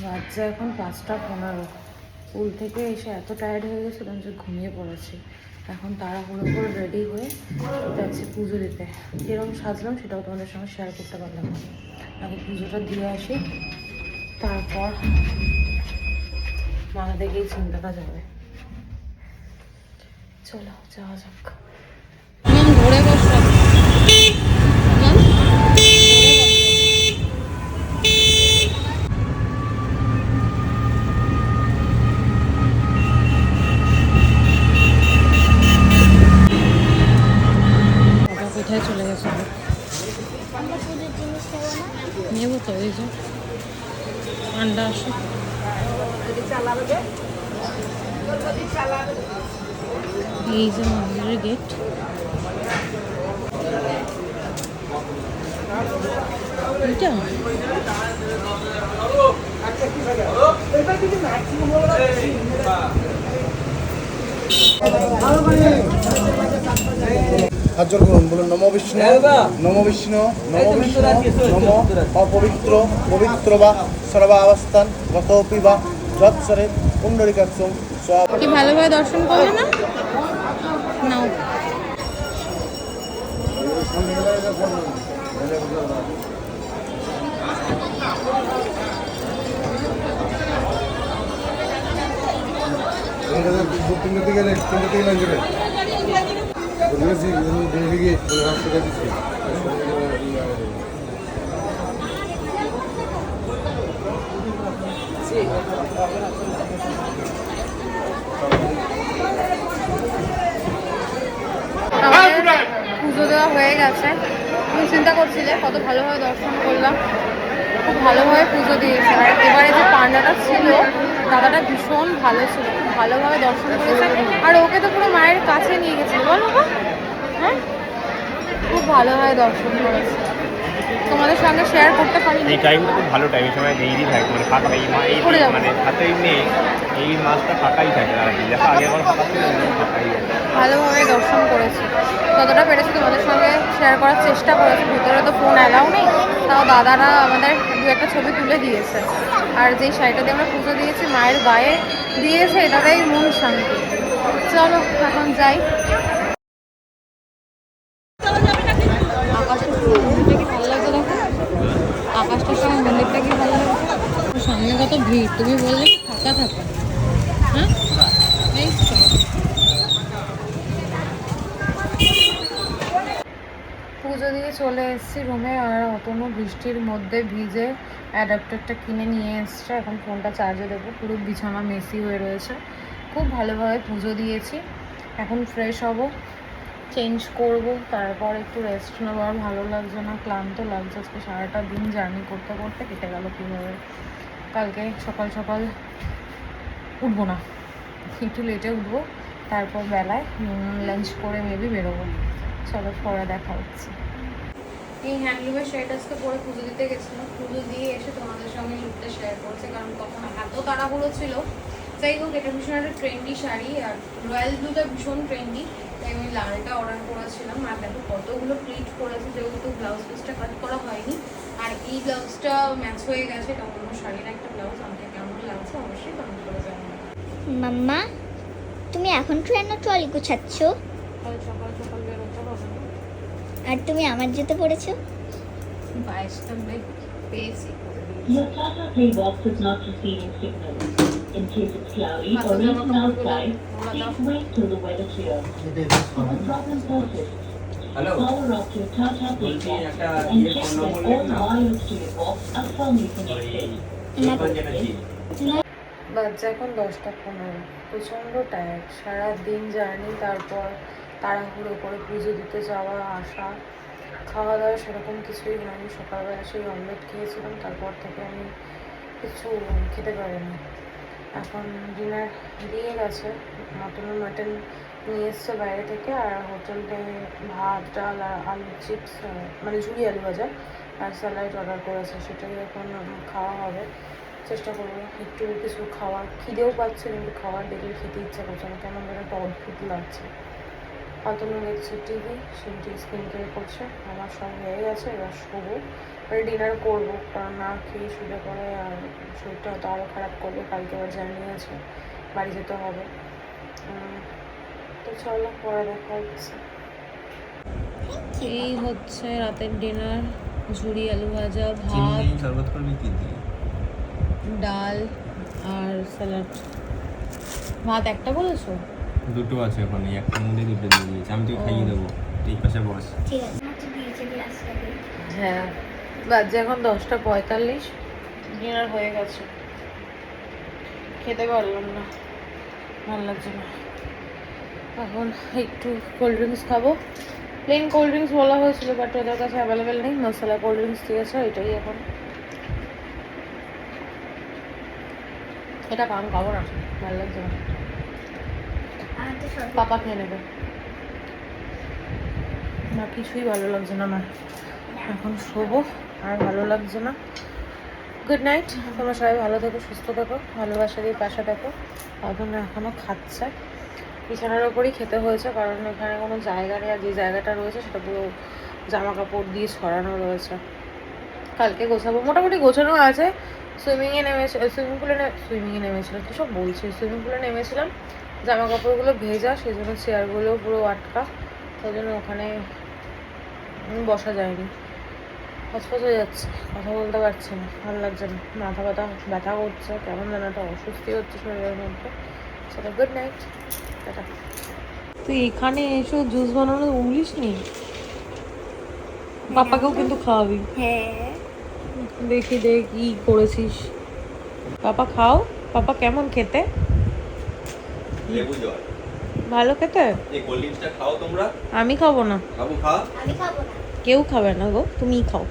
বাচ্চা এখন 5:15। স্কুল থেকে এসে এত টায়ার্ড হয়ে গেছিলাম যে ঘুমিয়ে পড়েছি। এখন তাড়াহুড়ো করে রেডি হয়ে যাচ্ছি পুজো দিতে। যেরকম সাজলাম সেটাও তোমাদের সঙ্গে শেয়ার করতে পারলাম না। আগে পুজোটা দিয়ে আসি, তারপর মাথা থেকে এই চিন্তাটা যাবে। চলো যাওয়া যাক। ঘুরে বসলাম। কোথায় চলে গেছে? নেবো তো, এই যে আন্ডা আসো। এই যে মন্দিরের গেট। এটা হাত জোর করুন, বলুন নমো বিষ্ণু নমো বিষ্ণু নমো বিষ্ণু নমো অপবিত্র পবিত্র বা সর্বাবস্থান গতপি বা যৎসরে পুণ্ডরিকাক্ষম স্ব। কি ভালোভাবে দর্শন করলে না? নাও। তিনটে থেকে লাইন যাবে পুজো দেওয়া হয়ে গেছে। তুমি চিন্তা করছিলে কত ভালোভাবে দর্শন করলাম। খুব ভালোভাবে পুজো দিয়েছে। আর এবারে যে পান্ডাটা ছিল, দাদাটা ভীষণ ভালো ছিল, খুব ভালোভাবে দর্শন করেছে। আর ওকে তো পুরো মায়ের কাছে নিয়ে গেছিল, বলো? হ্যাঁ, খুব ভালোভাবে দর্শন করেছে। তোমাদের সঙ্গে শেয়ার করতে পারি। এই টাইমটা খুব ভালো টাইম, এই সময় নেই থাকে, মানে ফাঁকা এই মানে হাতেই নেই, এই মাসটা ফাঁকাই থাকে। আর কি দেখা আগে আমার ফাঁকা ছিল, ফাঁকাই আছে। ভালোভাবে দর্শন করেছি, যতটা পেরেছি তোমাদের সঙ্গে শেয়ার করার চেষ্টা করেছি। ভিতরে তো ফোন অ্যালাউ নেই, তাও দাদারা আমাদের দু একটা ছবি তুলে দিয়েছে। আর যেই শাড়িটা দিয়ে আমরা পুজো দিয়েছি, মায়ের গায়ে দিয়েছে, এটাতেই মন শান্তি। চলো এখন যাই। আকাশটা মন্দিরটা কি ভালো লাগছে, দেখো আকাশটার সঙ্গে মন্দিরটা কি ভালো লাগছে। সামনে কত ভিড়, তুমি বললে ফাঁকা থাকে। হ্যাঁ, এই পুজো দিয়ে চলে এসেছি রুমে। আর অতনু বৃষ্টির মধ্যে ভিজে অ্যাডাপ্টারটা কিনে নিয়ে এসছে। এখন ফোনটা চার্জে দেবো। পুরো বিছানা মেসি হয়ে রয়েছে। খুব ভালোভাবে পুজো দিয়েছি। এখন ফ্রেশ হব, চেঞ্জ করব, তারপর একটু রেস্ট নেবো। আর ভালো লাগছে না, ক্লান্ত লাগছে। আজকে সারাটা দিন জার্নি করতে করতে কেটে গেল কীভাবে। কালকে সকাল সকাল উঠবো না, একটু লেটে উঠবো, তারপর বেলায় লাঞ্চ করে মেবি বেরোবো। চলো পরে দেখা হচ্ছে। এই হ্যান্ডলুমের শাড়িটা আজকে পরে পুজো দিতে গেছিলাম। পুজো দিয়ে এসে তোমাদের সঙ্গে লুকটা শেয়ার করছে, কারণ তখন এত তাড়াহুড়ো ছিল। যাই হোক, এটা ভীষণ একটা ট্রেন্ডি শাড়ি, আর রয়্যাল ব্লুটা ভীষণ ট্রেন্ডি, তাই আমি লালটা অর্ডার করেছিলাম। আর দেখো কতগুলো প্লিট করেছে, যেহেতু ব্লাউজ পিসটা কাট করা হয়নি। আর এই ব্লাউজটা ম্যাচ হয়ে গেছে, এটা অন্য শাড়ির একটা ব্লাউজ। আমাকে কেমন লাগছে অবশ্যই কমেন্ট করে জানাবো। মাম্মা, তুমি এখন ট্রেন ট্রলি গুছাচ্ছ, সকাল সকাল সকাল বেরোতে হবে না। আর তুমি আমার জুতো পরেছো। বাইশটা পেয়েছি। Your Tata Pay box is not receiving signal. In case it's cloudy or raining outside, please wait till the weather clears. If the problem persists, power off your Tata Pay box and check that all wires to your box are firmly connected. বাচ্চা এখন 10:15। প্রচণ্ড tired, সারাদিন journey, তারপর তাড়াহুড়ো করে পুজো দিতে যাওয়া আসা। খাওয়া দাওয়া সেরকম কিছুই হয়নি। সকালবেলা সেই অমলেট খেয়েছিলাম, তারপর থেকে আমি কিছু খেতে পারিনি। এখন ডিনার দিয়ে গেছে, মাটন নিয়ে এসছে বাইরে থেকে। আর হোটেলে ভাত ডাল আর আলু চিপস, মানে ঝুড়ি আলু ভাজা আর স্যালাড অর্ডার করেছে, সেটাই এখন খাওয়া হবে। চেষ্টা করবো একটু কিছু খাওয়ার, খিদেও পাচ্ছে কিন্তু খাওয়ার দেখলে খেতে ইচ্ছা করছে না, কেমন যেন একটা অদ্ভুত লাগছে। অতনু দেখছে টিভি, সেটি স্ক্রিন কেয়ার করছে। আমার সব হয়ে গেছে, এবার শোবো, ডিনার করবো, কারণ না খেয়ে শুলে পরে আর শরীরটা হয়তো আরও খারাপ করবে। কালকে আবার জার্নি আছে, বাড়ি যেতে হবে। তো চলো পরে দেখা হচ্ছে। এই হচ্ছে রাতের ডিনার, ঝুরি আলু ভাজা, ভাত, শরবত করবি কি দিয়ে? ডাল আর স্যালাড। ভাত একটা বলেছো? দুটো আছে ওখানে, একটা মধ্যে দুটো দিয়ে দিয়েছি। আমি তোকে খাইয়ে দেবো, এই পাশে বস। ঠিক আছে আমাকে দিয়েছে গ্লাসটা দিয়ে। হ্যাঁ, বাজে এখন 10:45, ডিনার হয়ে গেছে। খেতে পারলাম না, ভালো লাগছে না। এখন একটু কোল্ড ড্রিঙ্কস খাবো। প্লেন কোল্ড ড্রিঙ্কস বলা হয়েছিল, বাট ওদের কাছে অ্যাভেলেবেল নেই। মশলা কোল্ড ড্রিঙ্কস দিয়েছে, এটাই এখন। এটা আমি খাবো না, ভালো লাগছে না। আমার তো সব পাপা খেয়ে নেবে। না, কিছুই ভালো লাগছে না আমার। এখন শোবো, আর ভালো লাগছে না। গুড নাইট, তোমরা সবাই ভালো থেকো, সুস্থ থেকো, ভালোবাসা দিয়ে পাশে থেকো। এখন এখনও খাচ্ছে, বিছানার ওপরই খেতে হয়েছে, কারণ এখানে কোনো জায়গা নেই। আর যে জায়গাটা রয়েছে সেটা পুরো জামা কাপড় দিয়ে ছড়ানো রয়েছে। কালকে গোছাবো, মোটামুটি গোছানো আছে। সুইমিং পুলে নেমেছিলাম, কী সব বলছি, সুইমিং পুলে নেমেছিলাম। জামা কাপড়গুলো ভেজা, সেই জন্য চেয়ারগুলো পুরো আটকা, সেই জন্য ওখানে বসা যায়নি। হসপস হয়ে যাচ্ছে, কথা বলতে পারছি না, ভালো লাগছে না, মাথা ব্যথা করছে, কেমন যেন একটা অস্বস্তি হচ্ছে শরীরের মধ্যে। সেটা গুড নাইট, টাটা। তুই এখানে এসে জুস বানানো উংলিশ নি, পাপাকেও কিন্তু খাওয়াবি। হ্যাঁ দেখি দেখ কি করেছিস। পাপা খাও, পাপা কেমন খেতে? লেবু জল, ভালো খেতে? এই কোল্ড ড্রিঙ্কসটা খাও তোমরা। আমি খাবো না, বাবু খা। আমি খাবো না। কেউ খাবে না গো, তুমিই খাও।